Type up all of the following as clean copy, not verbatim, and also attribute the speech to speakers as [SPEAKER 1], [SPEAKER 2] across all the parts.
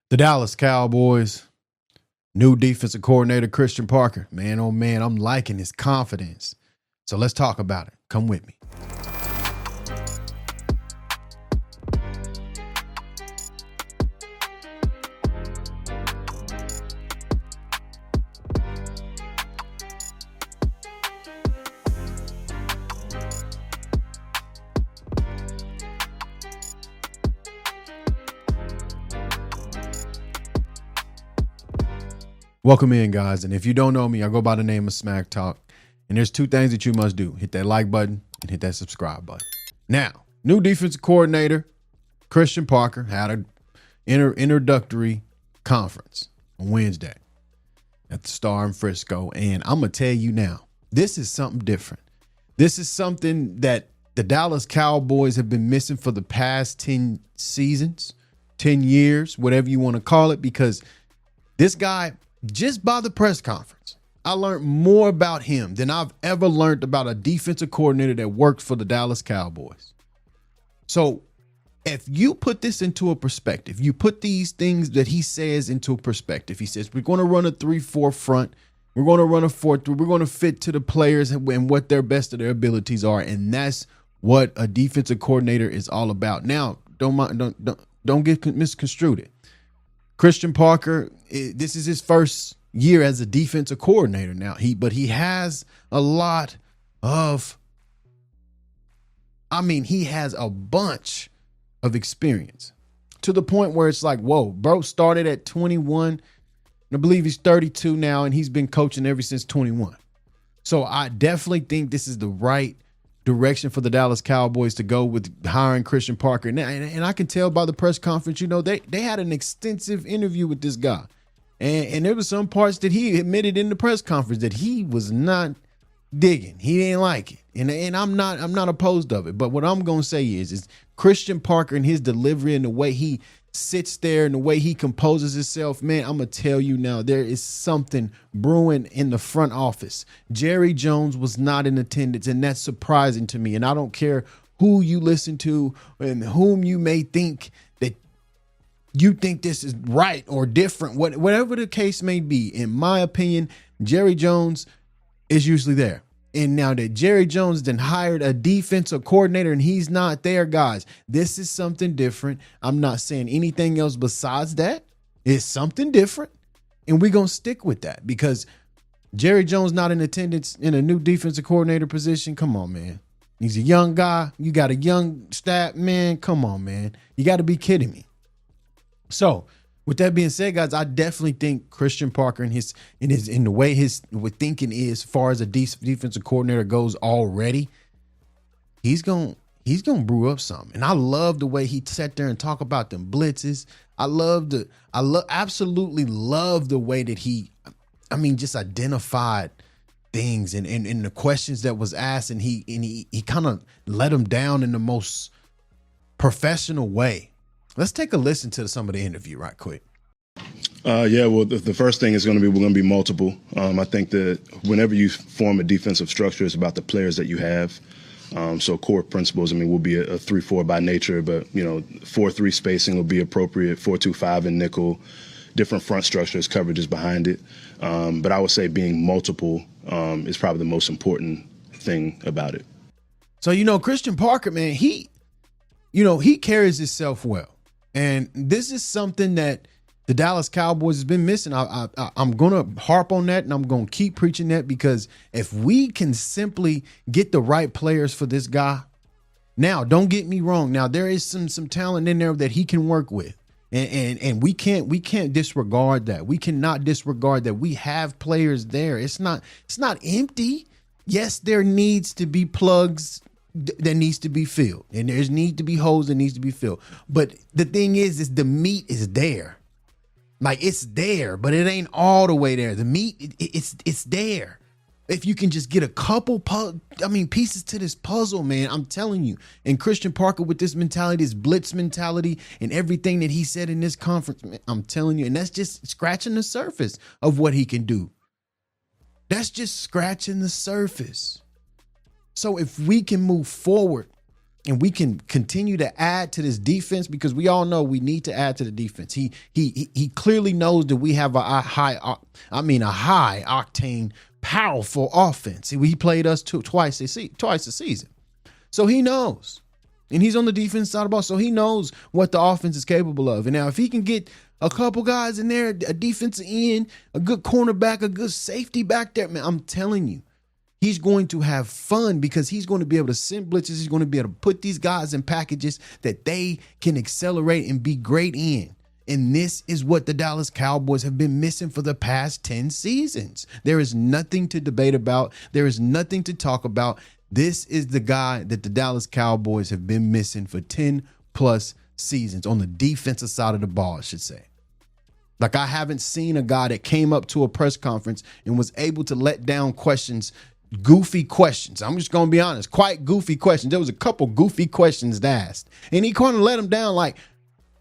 [SPEAKER 1] The Dallas Cowboys, new defensive coordinator, Christian Parker. Man, oh man, I'm liking his confidence. So let's talk about it. Come with me. Welcome in, guys. And if you don't know me, I go by the name of Smack Talk. And there's two things that you must do. Hit that like button and hit that subscribe button. Now, new defensive coordinator, Christian Parker, had an introductory conference on Wednesday at the Star in Frisco. And I'm going to tell you now, this is something different. This is something that the Dallas Cowboys have been missing for the past 10 seasons, 10 years, whatever you want to call it, because this guy, just by the press conference, I learned more about him than I've ever learned about a defensive coordinator that works for the Dallas Cowboys. So if you put this into a perspective, you put these things that he says into a perspective. He says, we're going to run a 3-4 front. We're going to run a 4-3. We're going to fit to the players and what their best of their abilities are. And that's what a defensive coordinator is all about. Now, don't get misconstrued. Christian Parker, this is his first year as a defensive coordinator now. But he has a lot of, he has a bunch of experience to the point where it's like, whoa, bro started at 21. And I believe he's 32 now, and he's been coaching ever since 21. So I definitely think this is the right direction for the Dallas Cowboys to go with hiring Christian Parker. And I can tell by the press conference, they had an extensive interview with this guy. And there were some parts that he admitted in the press conference that he was not digging. He didn't like it. And I'm not opposed of it. But what I'm going to say is Christian Parker and his delivery and the way he sits there and the way he composes himself, man, I'm going to tell you now, there is something brewing in the front office. Jerry Jones was not in attendance, and that's surprising to me. And I don't care who you listen to and whom you may think that you think this is right or different, whatever the case may be. In my opinion, Jerry Jones is usually there. And now that Jerry Jones then hired a defensive coordinator and he's not there, guys, this is something different. I'm not saying anything else besides that. It's something different. And we're going to stick with that because Jerry Jones not in attendance in a new defensive coordinator position. Come on, man. He's a young guy. You got a young staff, man. Come on, man. You got to be kidding me. So with that being said, guys, I definitely think Christian Parker in the way his thinking is, as far as a defensive coordinator goes already, he's gonna brew up something. And I love the way he sat there and talk about them blitzes. Absolutely love the way that he, just identified things and the questions that was asked, and he kind of let them down in the most professional way. Let's take a listen to some of the interview right quick.
[SPEAKER 2] Well, the first thing is we're going to be multiple. I think that whenever you form a defensive structure, it's about the players that you have. So core principles, we'll be a 3-4 by nature, but 4-3 spacing will be appropriate, 4-2-5 in nickel, different front structures, coverages behind it. But I would say being multiple is probably the most important thing about it.
[SPEAKER 1] So, Christian Parker, man, he carries himself well. And this is something that the Dallas Cowboys has been missing. I'm going to harp on that, and I'm going to keep preaching that, because if we can simply get the right players for this guy. Now, don't get me wrong. Now, there is some talent in there that he can work with. And we can't disregard that. We cannot disregard that. We have players there. It's not empty. Yes, there needs to be plugs that needs to be filled, and there's need to be holes that needs to be filled. But the thing is the meat is there. Like, it's there, but it ain't all the way there. The meat, it's there. If you can just get a couple pieces to this puzzle, man, I'm telling you. And Christian Parker with this mentality, this blitz mentality, and everything that he said in this conference, man, I'm telling you, and that's just scratching the surface of what he can do. That's just scratching the surface. So if we can move forward and we can continue to add to this defense, because we all know we need to add to the defense. He clearly knows that we have a high octane, powerful offense. He played us twice a season, so he knows, and he's on the defense side of the ball, so he knows what the offense is capable of. And now, if he can get a couple guys in there, a defensive end, a good cornerback, a good safety back there, man, I'm telling you, he's going to have fun, because he's going to be able to send blitzes. He's going to be able to put these guys in packages that they can accelerate and be great in. And this is what the Dallas Cowboys have been missing for the past 10 seasons. There is nothing to debate about. There is nothing to talk about. This is the guy that the Dallas Cowboys have been missing for 10 plus seasons on the defensive side of the ball, I should say. Like, I haven't seen a guy that came up to a press conference and was able to let down questions, goofy questions. I'm just going to be honest, quite goofy questions. There was a couple goofy questions asked, and he kind of let them down like,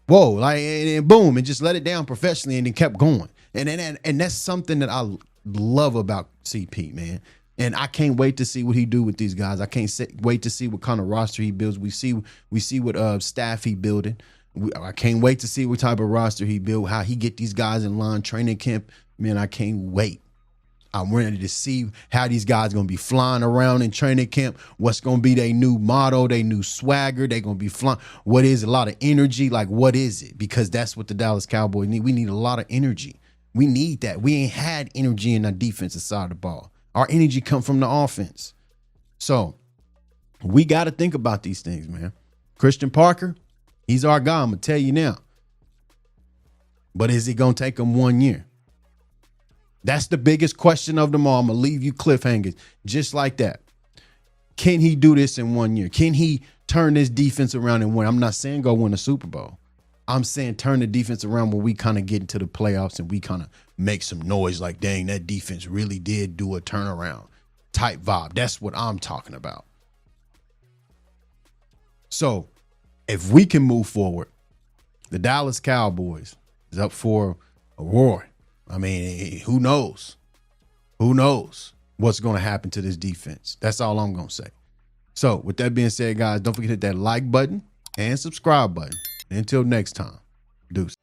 [SPEAKER 1] whoa, like, and boom, and just let it down professionally, and then kept going. And that's something that I love about CP, man. And I can't wait to see what he do with these guys. I can't wait to see what kind of roster he builds. We see what staff he building. I can't wait to see what type of roster he build, how he get these guys in line, training camp. Man, I can't wait. I'm ready to see how these guys going to be flying around in training camp. What's going to be their new motto, their new swagger. They're going to be flying. What is a lot of energy? Like, what is it? Because that's what the Dallas Cowboys need. We need a lot of energy. We need that. We ain't had energy in our defensive side of the ball. Our energy come from the offense. So we got to think about these things, man. Christian Parker, he's our guy, I'm going to tell you now. But is it going to take him 1 year? That's the biggest question of them all. I'm going to leave you cliffhangers just like that. Can he do this in 1 year? Can he turn this defense around and win? I'm not saying go win a Super Bowl. I'm saying turn the defense around when we kind of get into the playoffs and we kind of make some noise like, dang, that defense really did do a turnaround type vibe. That's what I'm talking about. So if we can move forward, the Dallas Cowboys is up for a roar. I mean, who knows? Who knows what's going to happen to this defense? That's all I'm going to say. So with that being said, guys, don't forget to hit that like button and subscribe button. Until next time, deuces.